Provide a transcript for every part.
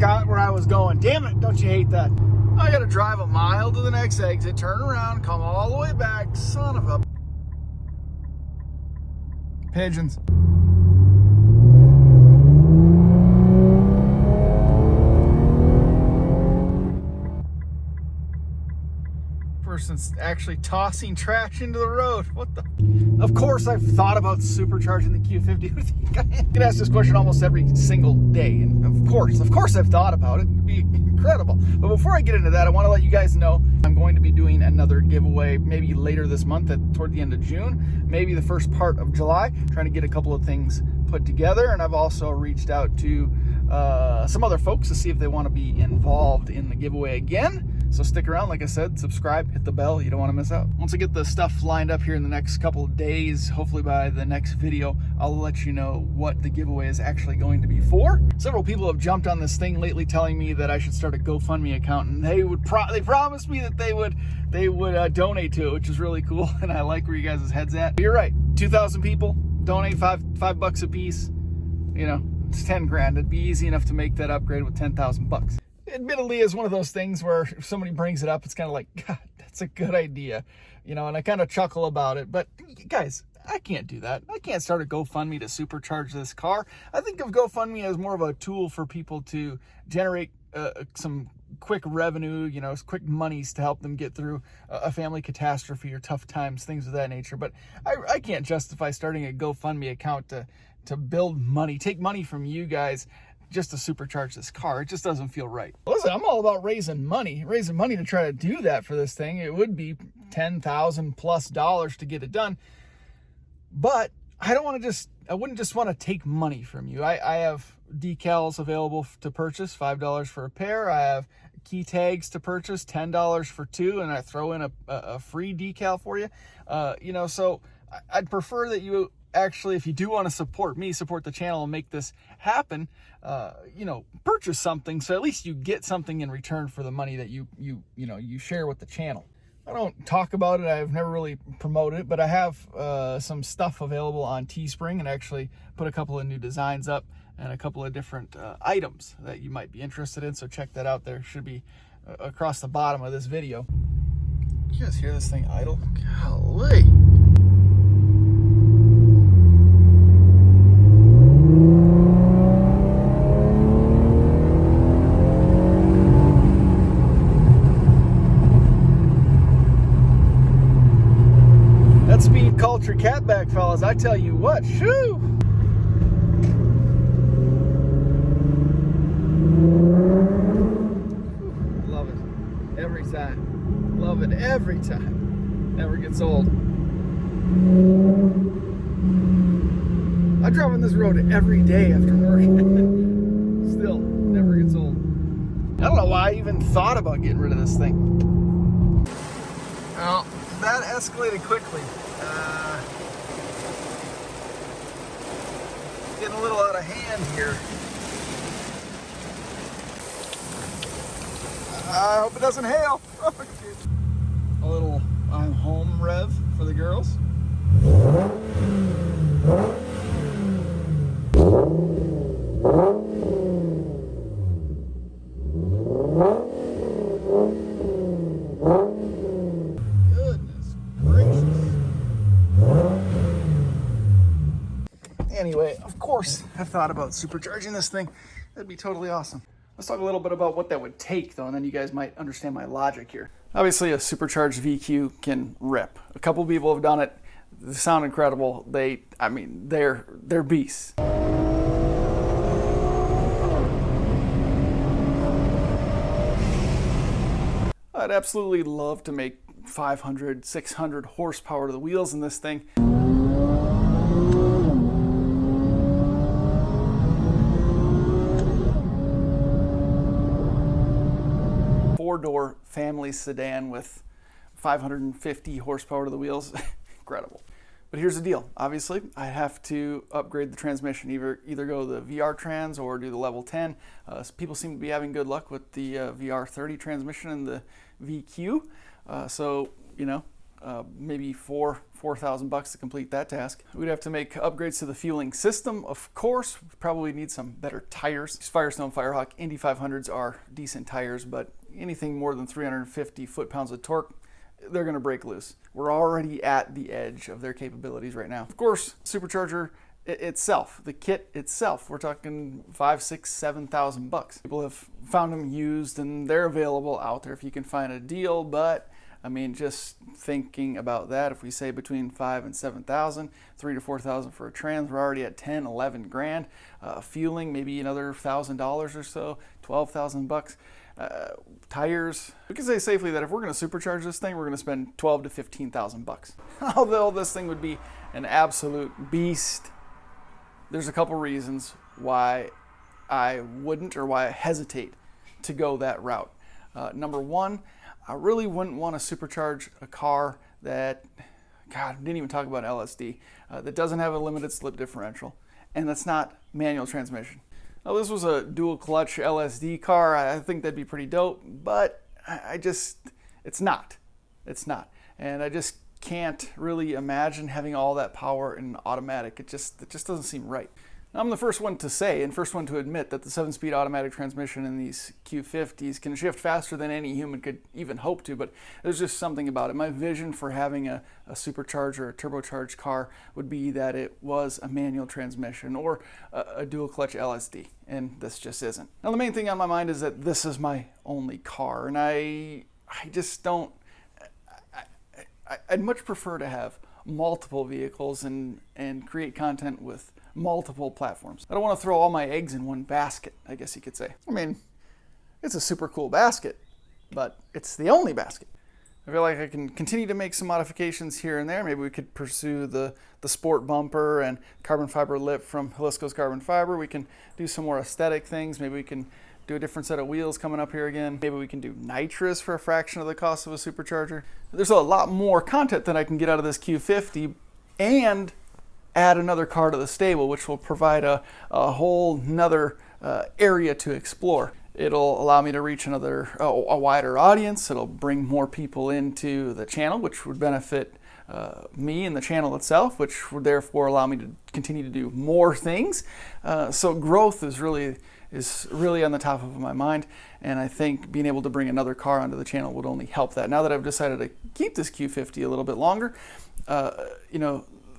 forgot where I was going. Damn it, don't you hate that? I gotta drive a mile to the next exit, turn around, come all the way back. Son of a... Pigeons. Person's actually tossing trash into the road. What the? Of course, I've thought about supercharging the Q50. I get asked this question almost every single day, and of course I've thought about it. It'd be incredible. But before I get into that, I want to let you guys know I'm going to be doing another giveaway, maybe later this month, toward the end of June, maybe the first part of July. Trying to get a couple of things put together, and I've also reached out to some other folks to see if they want to be involved in the giveaway again. So stick around, like I said, subscribe, hit the bell, you don't want to miss out. Once I get the stuff lined up here in the next couple of days, hopefully by the next video, I'll let you know what the giveaway is actually going to be for. Several people have jumped on this thing lately telling me that I should start a GoFundMe account, and they promised me that they would donate to it, which is really cool, and I like where you guys' head's at. But you're right, 2,000 people, donate five bucks a piece, you know, it's 10 grand. It'd be easy enough to make that upgrade with 10,000 bucks. Admittedly, is one of those things where if somebody brings it up, it's kind of like, God, that's a good idea, you know, and I kind of chuckle about it. But guys, I can't do that. I can't start a GoFundMe to supercharge this car. I think of GoFundMe as more of a tool for people to generate some quick revenue, you know, quick monies to help them get through a family catastrophe or tough times, things of that nature. But I can't justify starting a GoFundMe account to build money, take money from you guys just to supercharge this car. It just doesn't feel right. Listen, I'm all about raising money to try to do that for this thing. It would be $10,000 plus to get it done, but I wouldn't just want to take money from you. I have decals available to purchase, $5 for a pair. I have key tags to purchase, $10 for two, and I throw in a free decal for you. You know, so I'd prefer that you actually, if you do want to support me, support the channel and make this happen, you know, purchase something so at least you get something in return for the money that you share with the channel. I don't talk about it. I've never really promoted it, but I have some stuff available on Teespring, and actually put a couple of new designs up and a couple of different items that you might be interested in. So check that out. There should be across the bottom of this video. Did you guys hear this thing idle? Golly. Speed culture catback, fellas, I tell you what, shoo! Love it every time. Love it every time. Never gets old. I drive on this road every day after work. Still, never gets old. I don't know why I even thought about getting rid of this thing. Well, that escalated quickly. Getting a little out of hand here. I hope it doesn't hail. A little I'm home rev for the girls. Anyway, of course, I've thought about supercharging this thing. That'd be totally awesome. Let's talk a little bit about what that would take, though, and then you guys might understand my logic here. Obviously, a supercharged VQ can rip. A couple people have done it. They sound incredible. They're beasts. I'd absolutely love to make 500, 600 horsepower to the wheels in this thing. Four-door family sedan with 550 horsepower to the wheels. Incredible. But here's the deal. Obviously, I have to upgrade the transmission, either go the VR trans or do the level 10. People seem to be having good luck with the VR30 transmission and the VQ. So, you know, maybe $400 4,000 bucks to complete that task. We'd have to make upgrades to the fueling system, of course. We'd probably need some better tires. These Firestone Firehawk Indy 500s are decent tires, but anything more than 350 foot-pounds of torque, they're going to break loose. We're already at the edge of their capabilities right now. Of course, Supercharger itself, the kit itself, we're talking 5, 6, 7,000 bucks. People have found them used and they're available out there if you can find a deal, but I mean, just thinking about that, if we say between 5 and 7,000, 3 to 4,000 for a trans, we're already at 10, 11 grand. Fueling, maybe another $1,000 or so, 12,000 bucks. Tires, we can say safely that if we're going to supercharge this thing, we're going to spend 12 to 15,000 bucks. Although this thing would be an absolute beast, there's a couple reasons why I wouldn't, or why I hesitate to go that route. Number one, I really wouldn't want to supercharge a car that, God, didn't even talk about LSD, that doesn't have a limited slip differential, and that's not manual transmission. Now, this was a dual clutch LSD car. I think that'd be pretty dope, but it's not. And I just can't really imagine having all that power in automatic. It just doesn't seem right. Now, I'm the first one to say and first one to admit that the 7-speed automatic transmission in these Q50s can shift faster than any human could even hope to, but there's just something about it. My vision for having a supercharger, a turbocharged car would be that it was a manual transmission or a dual clutch LSD, and this just isn't. Now, the main thing on my mind is that this is my only car, and I just don't, I'd much prefer to have multiple vehicles and create content with multiple platforms. I don't want to throw all my eggs in one basket, I guess you could say. I mean, it's a super cool basket, but it's the only basket. I feel like I can continue to make some modifications here and there. Maybe we could pursue the sport bumper and carbon fiber lip from Jalisco's Carbon Fiber. We can do some more aesthetic things. Maybe we can do a different set of wheels coming up here again. Maybe we can do nitrous for a fraction of the cost of a supercharger. There's a lot more content that I can get out of this Q50 and add another car to the stable, which will provide a whole nother area to explore. It'll allow me to reach a wider audience. It'll bring more people into the channel, which would benefit me and the channel itself, which would therefore allow me to continue to do more things. So growth is really on the top of my mind, and I think being able to bring another car onto the channel would only help that. Now that I've decided to keep this Q50 a little bit longer,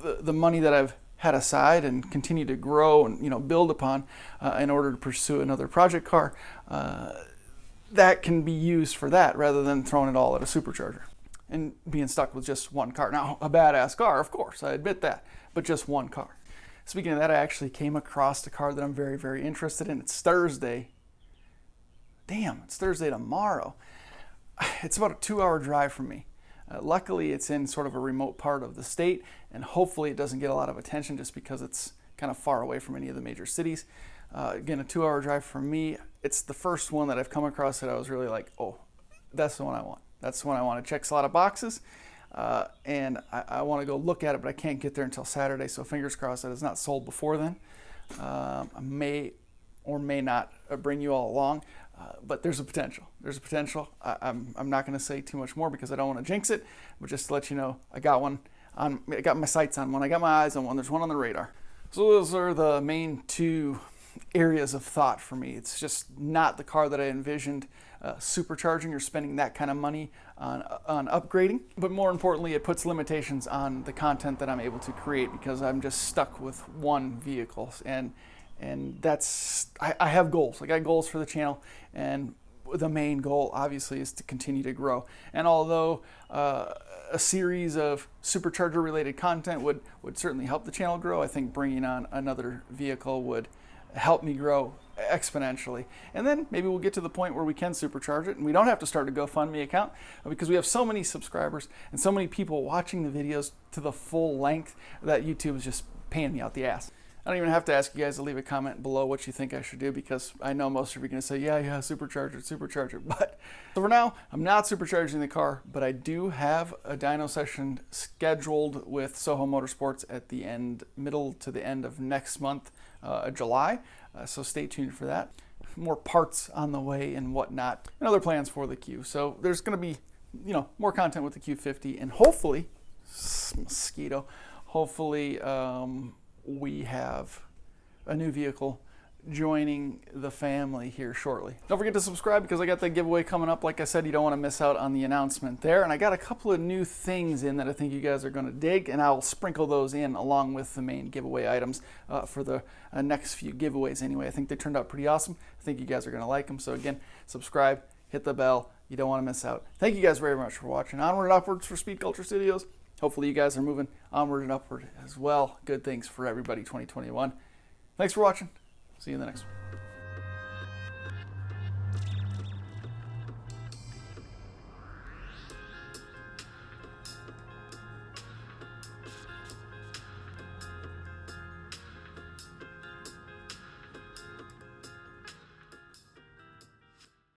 the money that I've had aside and continue to grow and build upon in order to pursue another project car, that can be used for that rather than throwing it all at a supercharger and being stuck with just one car. Now, a badass car, of course, I admit that, but just one car. Speaking of that, I actually came across a car that I'm very, very interested in. It's Thursday. Damn, it's Thursday tomorrow. It's about a 2-hour drive from me. Luckily, it's in sort of a remote part of the state, and hopefully it doesn't get a lot of attention just because it's kind of far away from any of the major cities. Again, a 2-hour drive from me. It's the first one that I've come across that I was really like, oh, that's the one I want. That's the one I want. It checks a lot of boxes, and I want to go look at it, but I can't get there until Saturday, so fingers crossed that it's not sold before then. I may or may not bring you all along. But there's a potential. I'm not going to say too much more because I don't want to jinx it, but just to let you know, I got my sights on one. I got my eyes on one. There's one on the radar. So those are the main two areas of thought for me. It's just not the car that I envisioned supercharging or spending that kind of money on upgrading. But more importantly, it puts limitations on the content that I'm able to create because I'm just stuck with one vehicle. And that's, I have goals. I got goals for the channel, and the main goal obviously is to continue to grow. And although a series of supercharger related content would certainly help the channel grow, I think bringing on another vehicle would help me grow exponentially. And then maybe we'll get to the point where we can supercharge it and we don't have to start a GoFundMe account because we have so many subscribers and so many people watching the videos to the full length that YouTube is just paying me out the ass. I don't even have to ask you guys to leave a comment below what you think I should do because I know most of you are going to say, yeah, supercharge it. But so for now, I'm not supercharging the car, but I do have a dyno session scheduled with Soho Motorsports at the middle to the end of next month, July. So stay tuned for that. More parts on the way and whatnot, and other plans for the Q. So there's going to be, more content with the Q50 and hopefully mosquito. Hopefully we have a new vehicle joining the family here shortly. Don't forget to subscribe because I got the giveaway coming up. Like I said, you don't want to miss out on the announcement there. And I got a couple of new things in that I think you guys are going to dig, and I'll sprinkle those in along with the main giveaway items for the next few giveaways anyway. I think they turned out pretty awesome. I think you guys are going to like them. So again, subscribe, hit the bell. You don't want to miss out. Thank you guys very much for watching. Onward and upwards for Speed Culture Studios. Hopefully you guys are moving onward and upward as well. Good things for everybody 2021. Thanks for watching. See you in the next one.